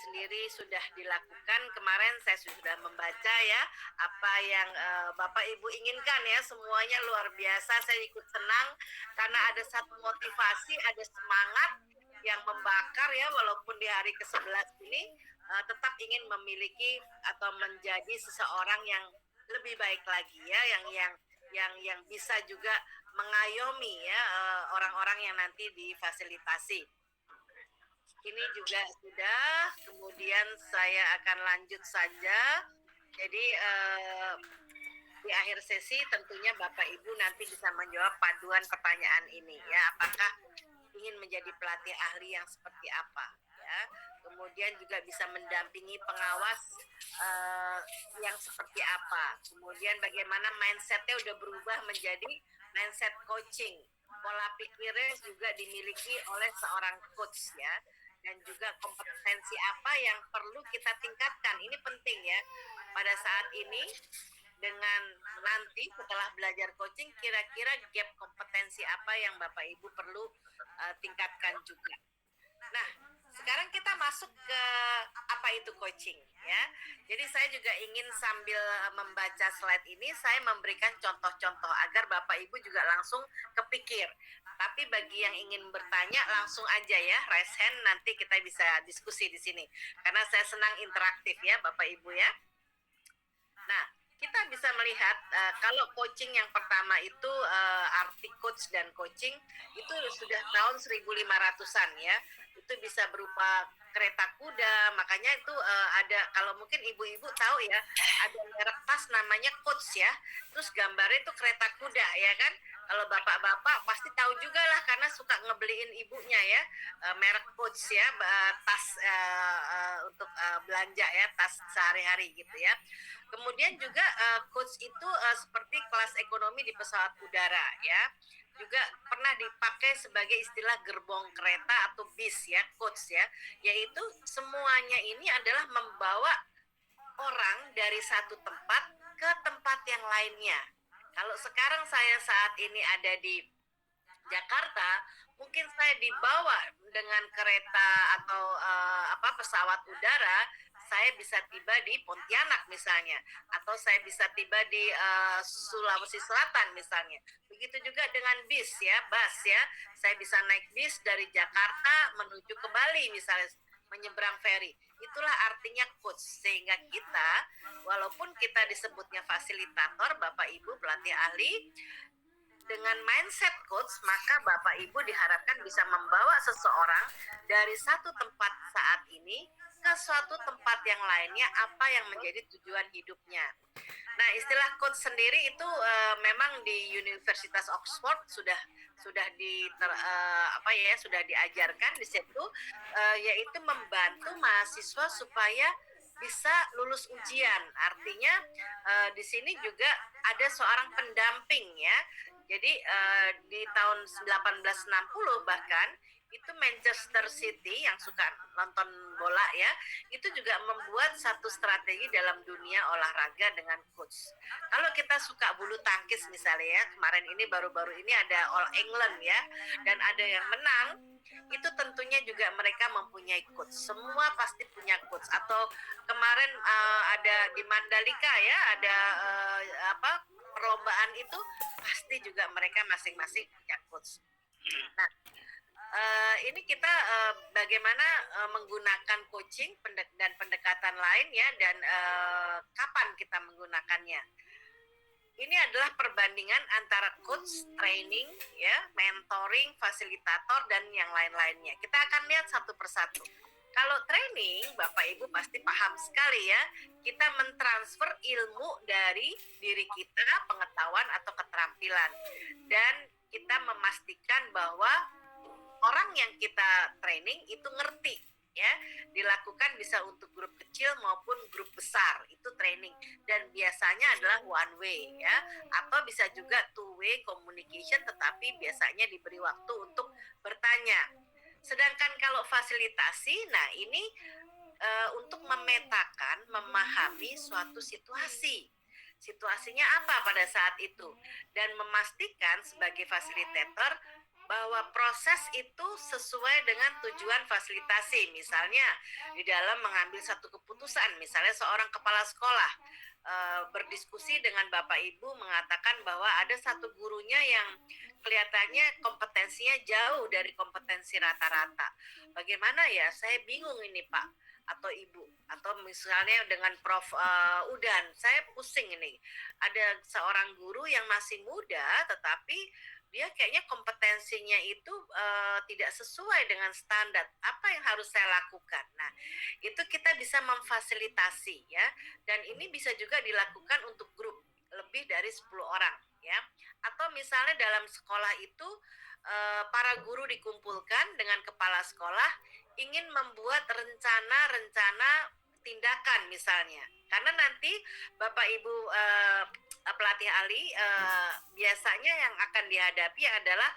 sendiri sudah dilakukan. Kemarin saya sudah membaca ya apa yang Bapak Ibu inginkan ya, semuanya luar biasa. Saya ikut senang karena ada satu motivasi, ada semangat yang membakar ya, walaupun di hari ke-11 ini tetap ingin memiliki atau menjadi seseorang yang lebih baik lagi ya, yang bisa juga mengayomi ya orang-orang yang nanti difasilitasi. Ini juga sudah, kemudian saya akan lanjut saja. Jadi di akhir sesi tentunya Bapak Ibu nanti bisa menjawab paduan pertanyaan ini ya, apakah ingin menjadi pelatih ahli yang seperti apa ya. Kemudian juga bisa mendampingi pengawas yang seperti apa. Kemudian bagaimana mindsetnya udah berubah menjadi mindset coaching. Pola pikirnya juga dimiliki oleh seorang coach ya. Dan juga kompetensi apa yang perlu kita tingkatkan. Ini penting ya. Pada saat ini dengan nanti setelah belajar coaching, kira-kira gap kompetensi apa yang Bapak Ibu perlu tingkatkan juga. Nah, sekarang kita masuk ke apa itu coaching ya. Jadi saya juga ingin sambil membaca slide ini, saya memberikan contoh-contoh agar Bapak Ibu juga langsung kepikir. Tapi bagi yang ingin bertanya langsung aja ya, raise hand, nanti kita bisa diskusi di sini. Karena saya senang interaktif ya Bapak Ibu ya. Nah, kita bisa melihat kalau coaching yang pertama itu arti coach dan coaching itu sudah tahun 1500-an ya. Itu bisa berupa kereta kuda, makanya itu ada, kalau mungkin ibu-ibu tahu ya, ada merek tas namanya Coach ya, terus gambarnya itu kereta kuda ya kan. Kalau bapak-bapak pasti tahu juga lah karena suka ngebeliin ibunya ya, merek Coach ya, tas untuk belanja ya, tas sehari-hari gitu ya. Kemudian juga Coach itu seperti kelas ekonomi di pesawat udara ya, juga pernah dipakai sebagai istilah gerbong kereta atau bis ya, coach ya, yaitu semuanya ini adalah membawa orang dari satu tempat ke tempat yang lainnya. Kalau sekarang saya saat ini ada di Jakarta, mungkin saya dibawa dengan kereta atau pesawat udara, saya bisa tiba di Pontianak misalnya, atau saya bisa tiba di Sulawesi Selatan misalnya. Begitu juga dengan bis ya, bus ya, saya bisa naik bis dari Jakarta menuju ke Bali misalnya, menyeberang feri. Itulah artinya coach, sehingga kita walaupun kita disebutnya fasilitator, Bapak Ibu pelatih ahli, dengan mindset coach, maka Bapak Ibu diharapkan bisa membawa seseorang dari satu tempat saat ini ke suatu tempat yang lainnya, apa yang menjadi tujuan hidupnya. Nah, istilah coach sendiri itu memang di Universitas Oxford sudah sudah diajarkan di situ, yaitu membantu mahasiswa supaya bisa lulus ujian. Artinya di sini juga ada seorang pendamping ya. Jadi di tahun 1860 bahkan itu Manchester City yang suka nonton bola ya, itu juga membuat satu strategi dalam dunia olahraga dengan coach. Kalau kita suka bulu tangkis misalnya ya, kemarin ini baru-baru ini ada All England ya, dan ada yang menang, itu tentunya juga mereka mempunyai coach. Semua pasti punya coach. Atau kemarin ada di Mandalika ya, ada perlombaan itu pasti juga mereka masing-masing punya coach. Nah, ini kita bagaimana menggunakan coaching dan pendekatan lain ya, dan kapan kita menggunakannya. Ini adalah perbandingan antara coach, training, ya, mentoring, fasilitator, dan yang lain-lainnya. Kita akan lihat satu persatu. Kalau training, Bapak Ibu pasti paham sekali ya, kita mentransfer ilmu dari diri kita, pengetahuan atau keterampilan. Dan kita memastikan bahwa orang yang kita training itu ngerti ya, dilakukan bisa untuk grup kecil maupun grup besar, itu training, dan biasanya adalah one way ya, atau bisa juga two way communication, tetapi biasanya diberi waktu untuk bertanya. Sedangkan kalau fasilitasi, nah ini untuk memetakan, memahami suatu situasi, situasinya apa pada saat itu, dan memastikan sebagai fasilitator bahwa proses itu sesuai dengan tujuan fasilitasi. Misalnya di dalam mengambil satu keputusan, misalnya seorang kepala sekolah berdiskusi dengan Bapak Ibu mengatakan bahwa ada satu gurunya yang kelihatannya kompetensinya jauh dari kompetensi rata-rata. Bagaimana ya? Saya bingung ini Pak atau Ibu, atau misalnya dengan Prof Udan, saya pusing ini. Ada seorang guru yang masih muda tetapi dia kayaknya kompetensinya itu tidak sesuai dengan standar. Apa yang harus saya lakukan? Nah, itu kita bisa memfasilitasi ya. Dan ini bisa juga dilakukan untuk grup lebih dari 10 orang ya. Atau misalnya dalam sekolah itu para guru dikumpulkan dengan kepala sekolah ingin membuat rencana-rencana tindakan misalnya. Karena nanti Bapak Ibu pelatih ahli biasanya yang akan dihadapi adalah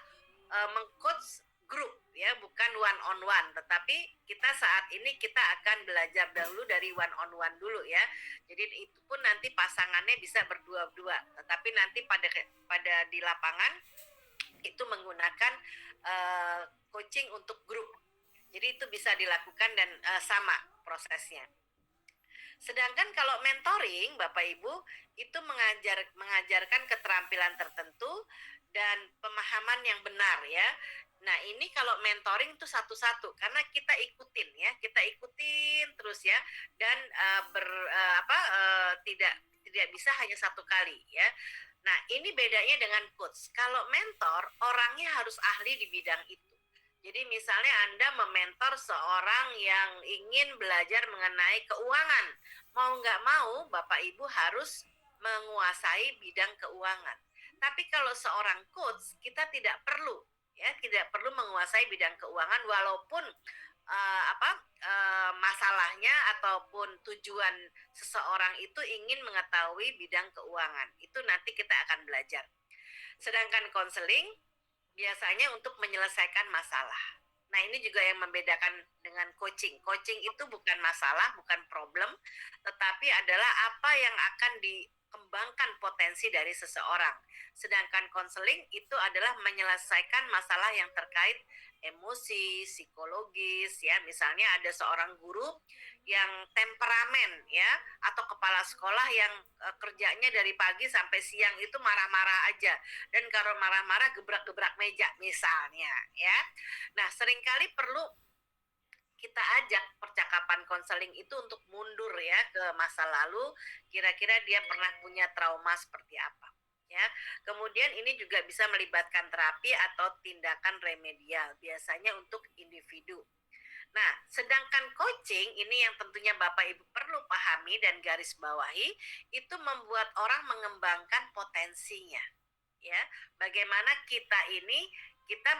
mengcoach grup ya, bukan one on one, tetapi kita saat ini kita akan belajar dahulu dari one on one dulu ya. Jadi itu pun nanti pasangannya bisa berdua-dua, tetapi nanti pada di lapangan itu menggunakan coaching untuk grup. Jadi itu bisa dilakukan dan sama prosesnya. Sedangkan kalau mentoring, Bapak Ibu, itu mengajarkan keterampilan tertentu dan pemahaman yang benar ya. Nah, ini kalau mentoring itu satu-satu karena kita ikutin ya, kita ikutin terus ya, dan tidak bisa hanya satu kali ya. Nah, ini bedanya dengan coach. Kalau mentor, orangnya harus ahli di bidang itu. Jadi misalnya Anda mementor seorang yang ingin belajar mengenai keuangan. Mau nggak mau, Bapak Ibu harus menguasai bidang keuangan. Tapi kalau seorang coach, kita tidak perlu menguasai bidang keuangan walaupun masalahnya ataupun tujuan seseorang itu ingin mengetahui bidang keuangan. Itu nanti kita akan belajar. Sedangkan konseling biasanya untuk menyelesaikan masalah. Nah, ini juga yang membedakan dengan coaching. Coaching itu bukan masalah, bukan problem, tetapi adalah apa yang akan dikembangkan potensi dari seseorang. Sedangkan konseling itu adalah menyelesaikan masalah yang terkait emosi, psikologis ya. Misalnya ada seorang guru yang temperamen ya, atau kepala sekolah yang kerjanya dari pagi sampai siang itu marah-marah aja, dan kalau marah-marah gebrak-gebrak meja misalnya ya. Nah, seringkali perlu kita ajak percakapan konseling itu untuk mundur ya ke masa lalu, kira-kira dia pernah punya trauma seperti apa ya. Kemudian ini juga bisa melibatkan terapi atau tindakan remedial, biasanya untuk individu. Nah, sedangkan coaching ini yang tentunya Bapak Ibu perlu pahami dan garis bawahi, itu membuat orang mengembangkan potensinya. Ya, bagaimana kita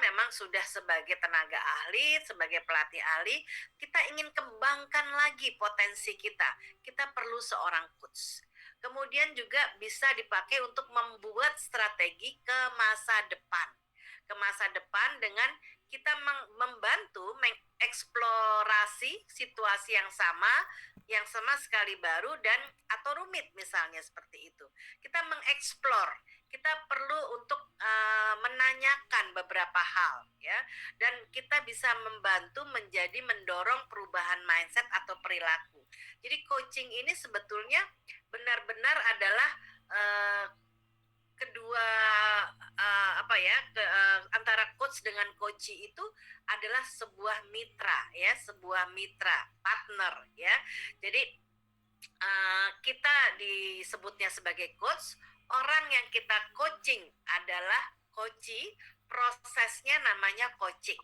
memang sudah sebagai tenaga ahli, sebagai pelatih ahli, kita ingin kembangkan lagi potensi kita. Kita perlu seorang coach. Kemudian juga bisa dipakai untuk membuat strategi ke masa depan. Ke masa depan dengan kita membantu mengeksplorasi situasi yang sama sekali baru dan atau rumit misalnya seperti itu. Kita mengeksplor, kita perlu untuk menanyakan beberapa hal ya, dan kita bisa membantu mendorong perubahan mindset atau perilaku. Jadi coaching ini sebetulnya benar-benar adalah kedua antara coach dengan coachee itu adalah sebuah mitra ya, sebuah mitra partner ya. Jadi kita disebutnya sebagai coach, orang yang kita coaching adalah coachee, prosesnya namanya coaching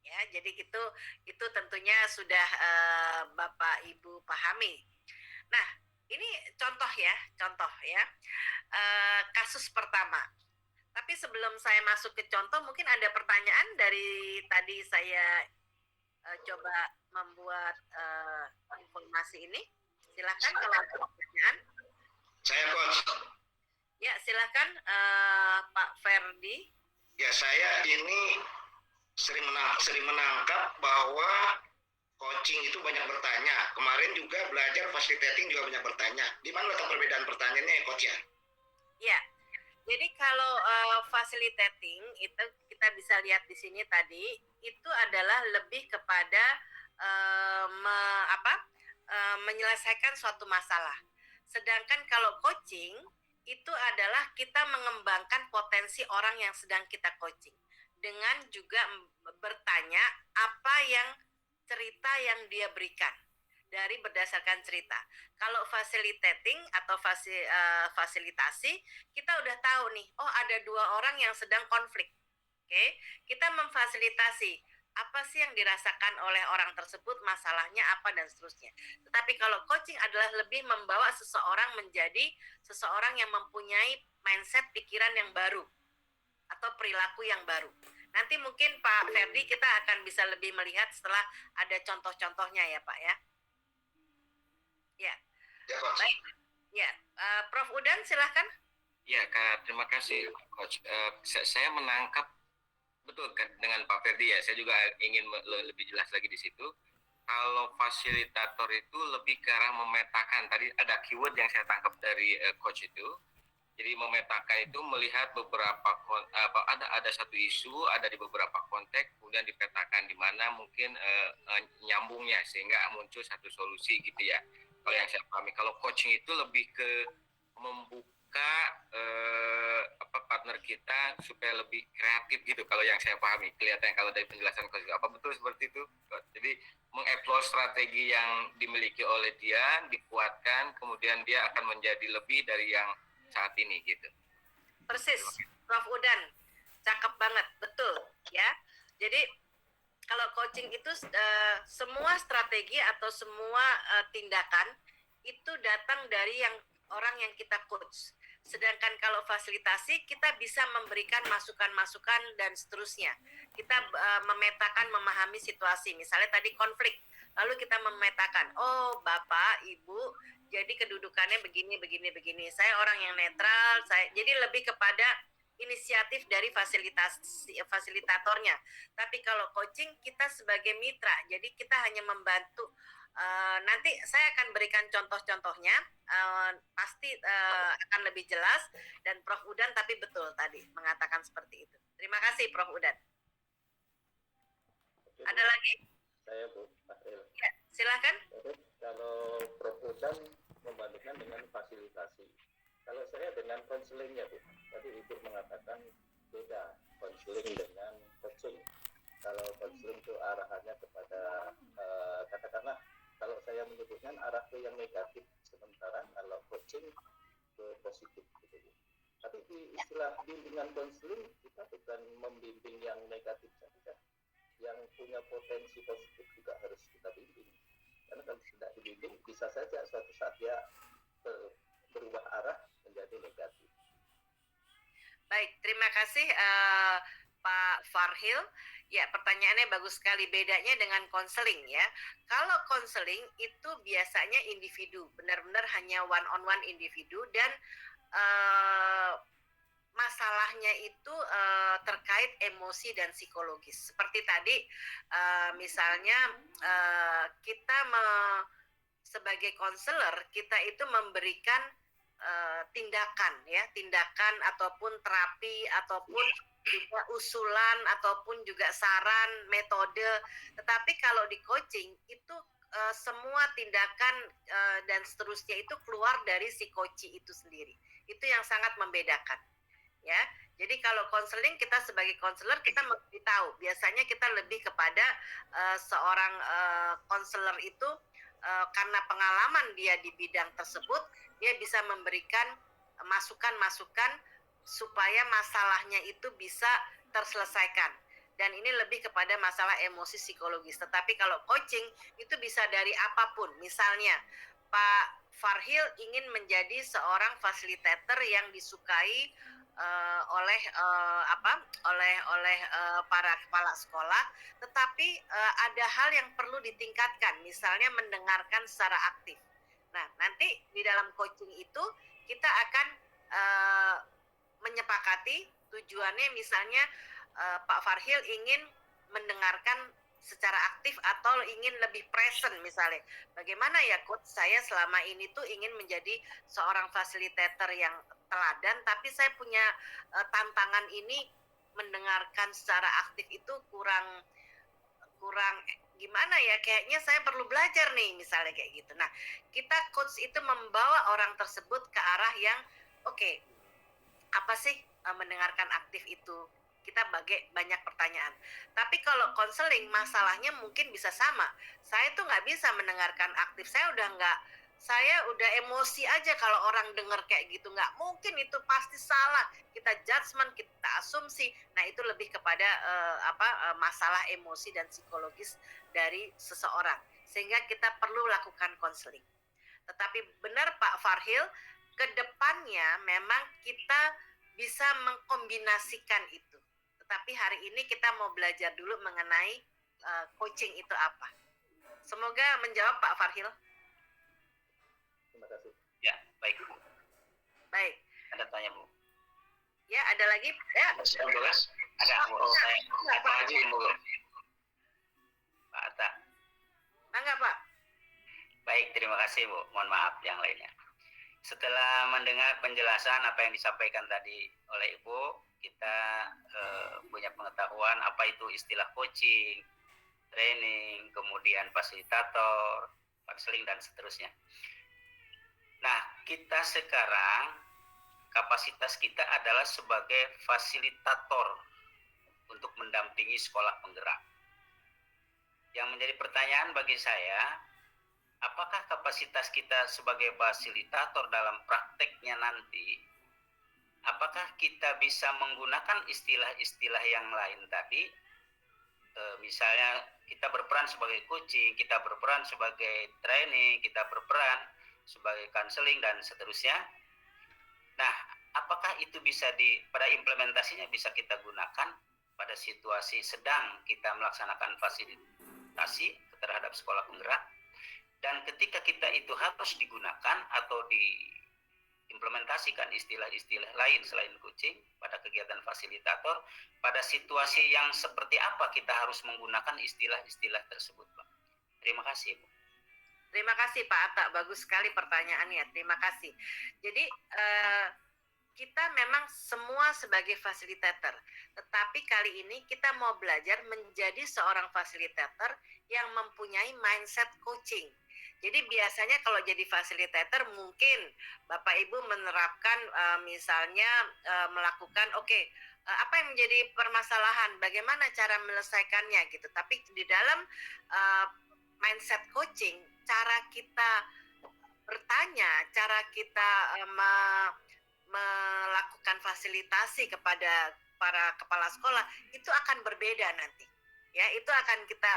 ya. Jadi itu tentunya sudah Bapak Ibu pahami. Nah, ini contoh ya, kasus pertama. Tapi sebelum saya masuk ke contoh, mungkin ada pertanyaan dari tadi saya coba membuat informasi ini. Silakan kalau ada pertanyaan. Saya coach. Ya, silakan Pak Ferdi. Ya, saya ini sering menangkap bahwa coaching itu banyak bertanya. Kemarin juga belajar facilitating juga banyak bertanya. Di mana letak perbedaan pertanyaannya ya, coach ya? Ya. Jadi kalau facilitating itu kita bisa lihat di sini tadi itu adalah lebih kepada menyelesaikan suatu masalah. Sedangkan kalau coaching itu adalah kita mengembangkan potensi orang yang sedang kita coaching dengan juga bertanya apa yang cerita yang dia berikan dari berdasarkan cerita. Kalau facilitating atau fasilitasi, kita udah tahu nih, oh ada 2 orang yang sedang konflik. Oke, kita memfasilitasi apa sih yang dirasakan oleh orang tersebut, masalahnya apa dan seterusnya. Tetapi kalau coaching adalah lebih membawa seseorang menjadi seseorang yang mempunyai mindset pikiran yang baru atau perilaku yang baru. Nanti mungkin Pak Ferdi kita akan bisa lebih melihat setelah ada contoh-contohnya ya Pak ya. Ya, Ya, Coach. baik. Ya, Prof. Udan silahkan. Ya, Kak, terima kasih, Coach. Saya menangkap betul kan dengan Pak Ferdi ya. Saya juga ingin lebih jelas lagi di situ. Kalau fasilitator itu lebih ke arah memetakan. Tadi ada keyword yang saya tangkap dari Coach itu. Jadi memetakan itu melihat beberapa ada satu isu, ada di beberapa konteks, kemudian dipetakan di mana mungkin nyambungnya sehingga muncul satu solusi gitu ya. Kalau yang saya pahami, kalau coaching itu lebih ke membuka partner kita supaya lebih kreatif gitu. Kalau yang saya pahami, kelihatan kalau dari penjelasan coach, apa betul seperti itu? Jadi mengeksplor strategi yang dimiliki oleh dia, dikuatkan, kemudian dia akan menjadi lebih dari yang saat ini gitu. Persis, Prof. Udan, cakep banget, betul ya. Jadi kalau coaching itu semua strategi atau semua tindakan itu datang dari orang yang kita coach. Sedangkan kalau fasilitasi kita bisa memberikan masukan-masukan dan seterusnya. Kita memetakan, memahami situasi. Misalnya tadi konflik, lalu kita memetakan, oh Bapak, Ibu, jadi kedudukannya begini. Saya orang yang netral, jadi lebih kepada inisiatif dari fasilitatornya. Tapi kalau coaching kita sebagai mitra, jadi kita hanya membantu. Nanti saya akan berikan contoh-contohnya, pasti akan lebih jelas, dan Prof. Udan tapi betul tadi mengatakan seperti itu. Terima kasih Prof. Udan. Ada lagi? Saya Bu, Fahril. Ya, silakan. Kalau Prof. Udan membandingkan dengan fasilitasi. Kalau saya dengan konselingnya Bu, tadi Ibu mengatakan beda konseling dengan coaching. Kalau konseling itu arahannya kepada katakanlah kalau saya menyebutkan arah ke yang negatif, sementara kalau coaching ke positif gitu Bu. Tapi di istilah bimbingan konseling kita bukan membimbing yang negatif saja, yang punya potensi positif juga harus kita bimbing. Karena kalau tidak dibimbing bisa saja suatu saat dia berubah arah menjadi negatif. Baik, terima kasih Pak Farhil. Ya, pertanyaannya bagus sekali. Bedanya dengan konseling ya. Kalau konseling itu biasanya individu, benar-benar hanya one on one individu, dan masalahnya itu terkait emosi dan psikologis. Seperti tadi, misalnya kita sebagai konselor kita itu memberikan tindakan ataupun terapi ataupun juga usulan ataupun juga saran, metode. Tetapi kalau di coaching itu semua tindakan dan seterusnya itu keluar dari si coach itu sendiri. Itu yang sangat membedakan. Ya, jadi kalau konseling kita sebagai konselor kita memberitahu. Biasanya kita lebih kepada seorang konselor itu karena pengalaman dia di bidang tersebut, dia bisa memberikan masukan-masukan supaya masalahnya itu bisa terselesaikan. Dan ini lebih kepada masalah emosi psikologis. Tetapi kalau coaching itu bisa dari apapun. Misalnya Pak Farhil ingin menjadi seorang fasilitator yang disukai oleh para kepala sekolah, tetapi ada hal yang perlu ditingkatkan, misalnya mendengarkan secara aktif. Nah, nanti di dalam coaching itu kita akan menyepakati tujuannya, misalnya Pak Farhil ingin mendengarkan secara aktif atau ingin lebih present misalnya. Bagaimana ya coach, saya selama ini tuh ingin menjadi seorang fasilitator yang teladan, tapi saya punya tantangan ini mendengarkan secara aktif itu kurang kurang gimana ya, kayaknya saya perlu belajar nih misalnya kayak gitu. Nah, kita coach itu membawa orang tersebut ke arah yang oke, apa sih mendengarkan aktif itu? Kita banyak pertanyaan. Tapi kalau konseling masalahnya mungkin bisa sama. Saya tuh nggak bisa mendengarkan aktif. Saya udah emosi aja kalau orang dengar kayak gitu. Nggak mungkin, itu pasti salah. Kita judgement, kita asumsi. Nah itu lebih kepada masalah emosi dan psikologis dari seseorang. Sehingga kita perlu lakukan konseling. Tetapi benar Pak Farhil, kedepannya memang kita bisa mengkombinasikan itu. Tetapi hari ini kita mau belajar dulu mengenai coaching itu apa. Semoga menjawab Pak Farhil. Terima kasih. Ya, baik Bu. Baik. Ada tanya Bu? Ya, ada lagi? Ya. Ada Bu. Saya Pak Haji, Bu. Pak Atta. Enggak Pak. Baik, terima kasih Bu. Mohon maaf yang lainnya. Setelah mendengar penjelasan apa yang disampaikan tadi oleh Ibu, kita punya pengetahuan apa itu istilah coaching, training, kemudian fasilitator, konseling, dan seterusnya. Nah, kita sekarang kapasitas kita adalah sebagai fasilitator untuk mendampingi sekolah penggerak. Yang menjadi pertanyaan bagi saya, apakah kapasitas kita sebagai fasilitator dalam prakteknya nanti, apakah kita bisa menggunakan istilah-istilah yang lain tadi, misalnya kita berperan sebagai coaching, kita berperan sebagai training, kita berperan sebagai counseling, dan seterusnya. Nah, apakah itu bisa pada implementasinya bisa kita gunakan pada situasi sedang kita melaksanakan fasilitasi terhadap sekolah penggerak? Dan ketika kita itu harus digunakan atau diimplementasikan istilah-istilah lain selain coaching pada kegiatan fasilitator, pada situasi yang seperti apa kita harus menggunakan istilah-istilah tersebut, Pak? Terima kasih, Bu. Terima kasih Pak Atta, bagus sekali pertanyaannya. Terima kasih. Jadi kita memang semua sebagai fasilitator, tetapi kali ini kita mau belajar menjadi seorang fasilitator yang mempunyai mindset coaching. Jadi biasanya kalau jadi fasilitator mungkin Bapak Ibu menerapkan misalnya melakukan apa yang menjadi permasalahan, bagaimana cara menyelesaikannya gitu. Tapi di dalam mindset coaching, cara kita bertanya, cara kita melakukan fasilitasi kepada para kepala sekolah itu akan berbeda nanti. Ya, itu akan kita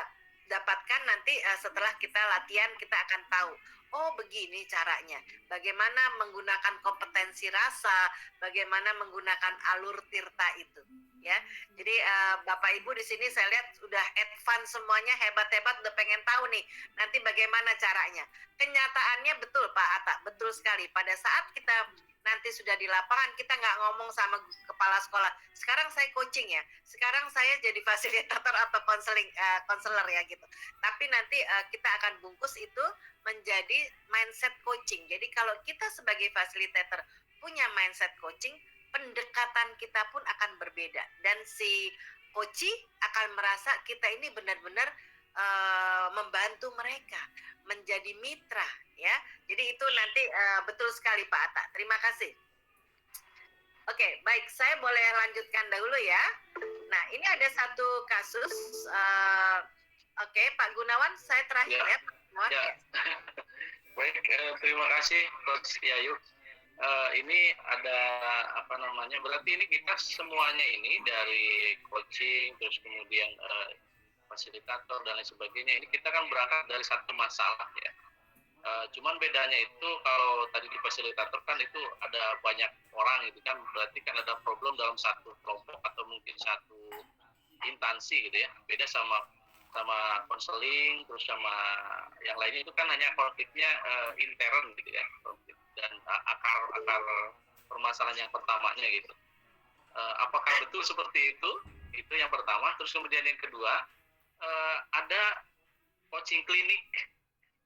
dapatkan nanti setelah kita latihan, kita akan tahu, oh begini caranya, bagaimana menggunakan kompetensi rasa, bagaimana menggunakan alur tirta itu, ya. Jadi Bapak Ibu di sini saya lihat sudah advance semuanya, hebat-hebat, udah pengen tahu nih nanti bagaimana caranya. Kenyataannya betul Pak Atta, betul sekali. Pada saat kita nanti sudah di lapangan, kita nggak ngomong sama kepala sekolah, sekarang saya coaching ya, sekarang saya jadi fasilitator atau konselor ya gitu. Tapi nanti kita akan bungkus itu menjadi mindset coaching. Jadi kalau kita sebagai fasilitator punya mindset coaching, pendekatan kita pun akan berbeda. Dan si coach akan merasa kita ini benar-benar membantu mereka menjadi mitra, ya. Jadi itu nanti betul sekali Pak Atta. Terima kasih. Oke, baik, saya boleh lanjutkan dahulu ya. Nah, ini ada satu kasus. Oke, Pak Gunawan, saya terakhir ya. Pak Gunawan, Ya. Baik, terima kasih Coach Yayu. Ini ada berarti ini kita semuanya ini dari coaching, terus kemudian fasilitator dan lain sebagainya, ini kita kan berangkat dari satu masalah ya. Cuman bedanya itu kalau tadi di fasilitator kan itu ada banyak orang gitu kan, berarti kan ada problem dalam satu kelompok atau mungkin satu instansi gitu ya. Beda sama konseling, terus sama yang lainnya itu kan hanya konfliknya intern gitu ya, konflik dan akar permasalahan yang pertamanya gitu. Apakah betul seperti itu? Itu yang pertama. Terus kemudian yang kedua, ada coaching klinik,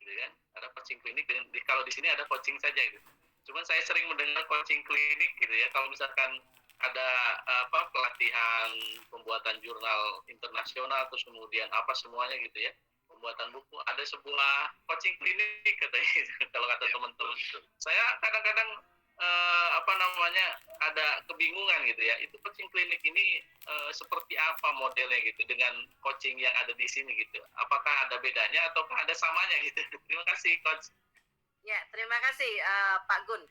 gitu kan? Ada coaching klinik dan kalau di sini ada coaching saja gitu. Cuman saya sering mendengar coaching klinik gitu ya. Kalau misalkan ada pelatihan pembuatan jurnal internasional terus kemudian apa semuanya gitu ya, pembuatan buku, ada sebuah coaching klinik katanya gitu, kalau kata teman-teman. Saya kadang-kadang ada kebingungan gitu ya, itu coaching klinik ini seperti apa modelnya gitu dengan coaching yang ada di sini gitu, apakah ada bedanya ataukah ada samanya gitu. Terima kasih coach. Ya, terima kasih Pak Gun.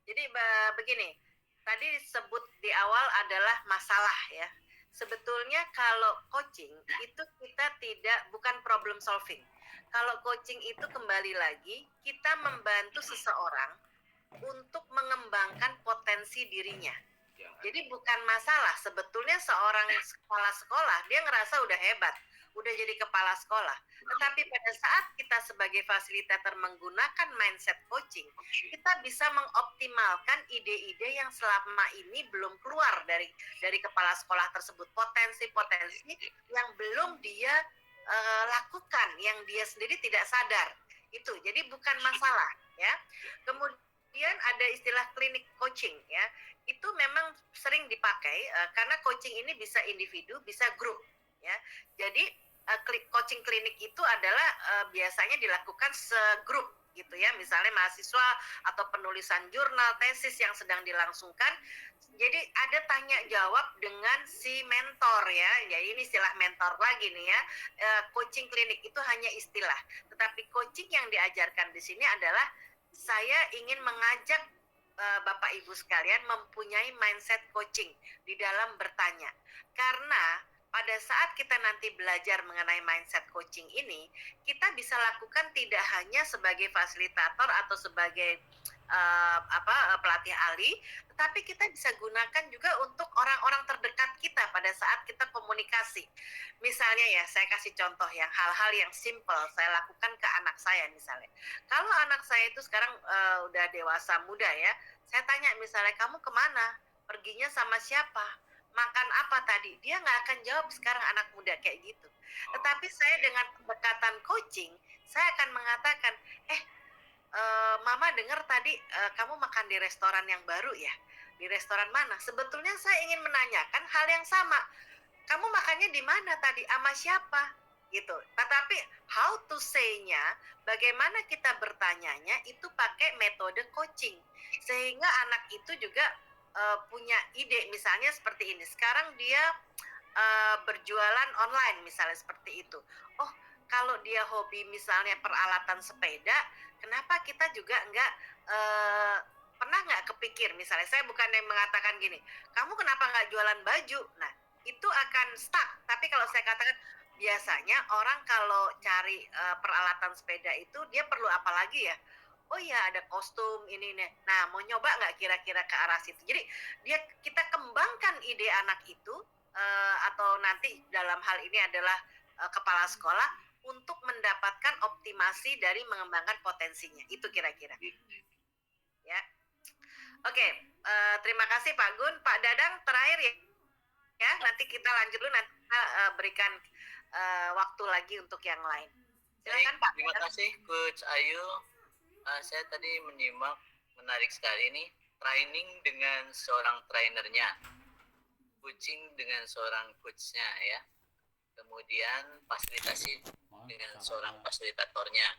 Jadi begini, tadi sebut di awal adalah masalah ya. Sebetulnya kalau coaching itu kita bukan problem solving. Kalau coaching itu kembali lagi kita membantu seseorang untuk mengembangkan potensi dirinya. Jadi bukan masalah, sebetulnya seorang kepala sekolah dia ngerasa udah hebat, udah jadi kepala sekolah. Tetapi pada saat kita sebagai fasilitator menggunakan mindset coaching, kita bisa mengoptimalkan ide-ide yang selama ini belum keluar dari kepala sekolah tersebut, potensi-potensi yang belum dia lakukan, yang dia sendiri tidak sadar. Itu, jadi bukan masalah ya. Kemudian ada istilah klinik coaching ya. Itu memang sering dipakai karena coaching ini bisa individu, bisa grup ya. Jadi coaching klinik itu adalah biasanya dilakukan segrup gitu ya, misalnya mahasiswa atau penulisan jurnal, tesis yang sedang dilangsungkan. Jadi ada tanya jawab dengan si mentor ya. Jadi ini istilah mentor lagi nih ya. Coaching klinik itu hanya istilah, tetapi coaching yang diajarkan di sini adalah saya ingin mengajak Bapak Ibu sekalian mempunyai mindset coaching di dalam bertanya. Karena pada saat kita nanti belajar mengenai mindset coaching ini, kita bisa lakukan tidak hanya sebagai fasilitator atau sebagai pelatih ahli, tetapi kita bisa gunakan juga untuk orang-orang terdekat kita pada saat kita komunikasi. Misalnya ya, saya kasih contoh yang hal-hal yang simple saya lakukan ke anak saya misalnya. Kalau anak saya itu sekarang udah dewasa muda ya, saya tanya misalnya, kamu kemana? Perginya sama siapa? Makan apa tadi? Dia nggak akan jawab sekarang anak muda kayak gitu. Tetapi saya dengan pendekatan coaching, saya akan mengatakan, Mama dengar tadi kamu makan di restoran yang baru ya? Di restoran mana? Sebetulnya saya ingin menanyakan hal yang sama. Kamu makannya di mana tadi? Sama siapa? Gitu. Tetapi how to say-nya, bagaimana kita bertanyanya itu pakai metode coaching. Sehingga anak itu juga punya ide, misalnya seperti ini. Sekarang dia berjualan online misalnya seperti itu. Oh, kalau dia hobi misalnya peralatan sepeda, kenapa kita juga pernah nggak kepikir misalnya, saya bukan yang mengatakan gini, kamu kenapa nggak jualan baju? Nah, itu akan stuck. Tapi kalau saya katakan, biasanya orang kalau cari peralatan sepeda itu dia perlu apa lagi ya? Oh iya, ada kostum ini nih. Nah, mau nyoba nggak kira-kira ke arah situ? Jadi kita kembangkan ide anak itu atau nanti dalam hal ini adalah kepala sekolah untuk mendapatkan optimasi dari mengembangkan potensinya. Itu kira-kira. Ya. Oke, terima kasih Pak Gun. Pak Dadang terakhir ya. Nanti kita lanjut dulu, nanti kita berikan waktu lagi untuk yang lain. Silakan Pak. Terima kasih Coach Ayu. Saya tadi menyimak, menarik sekali nih, training dengan seorang trainernya, coaching dengan seorang coachnya ya, kemudian fasilitasi dengan seorang fasilitatornya.